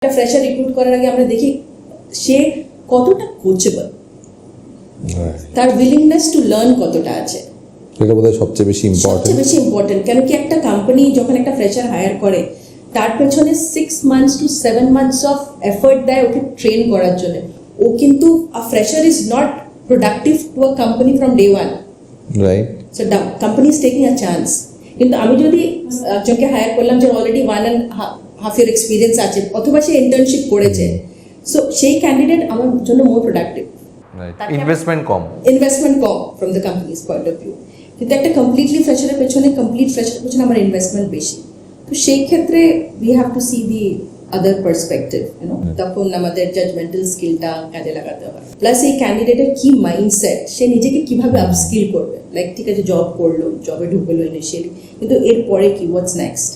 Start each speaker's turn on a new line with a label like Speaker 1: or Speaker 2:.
Speaker 1: একটা fresher recruit করার আগে আমরা দেখি সে কতটা কোচেবল, তার উইলিংনেস টু লার্ন কতটা আছে,
Speaker 2: এটা বোধহয় সবচেয়ে বেশি
Speaker 1: ইম্পর্টেন্ট। কেন কি একটা কোম্পানি যখন একটা ফ্রেশার হায়ার করে তার পেছনে 6 months to 7 months of effort দেয় ওকে ট্রেন করার জন্য। ও কিন্তু a fresher is not productive to a company from day one,
Speaker 2: right?
Speaker 1: So the company is taking a chance. কিন্তু আমি যদি একজনকে হায়ার করলাম যে অলরেডি 1.5 year এক্সপিরিয়েন্স আছে অথবা সে ইন্টার্নশিপ করেছে, সো সেই ক্যান্ডিডেট আমার জন্য মোর প্রোডাক্টিভ,
Speaker 2: ইনভেস্টমেন্ট কম
Speaker 1: from the company's point of view. কিন্তু একটা কমপ্লিট ফ্রেশারের পেছনে আমার ইনভেস্টমেন্ট বেশি। তো সেই ক্ষেত্রে we have to see the other perspective, তখন আমাদের জাজমেন্টাল স্কিলটা কাজে লাগাতে হবে। প্লাস এই ক্যান্ডিডেটের কি মাইন্ডসেট, সে নিজেকে কিভাবে আপস্কিল করবে। লাইক ঠিক আছে, জব করলো, জবে ঢুকলো ইনিশিয়ালি, কিন্তু এরপরে কি, হোয়াটস নেক্সট।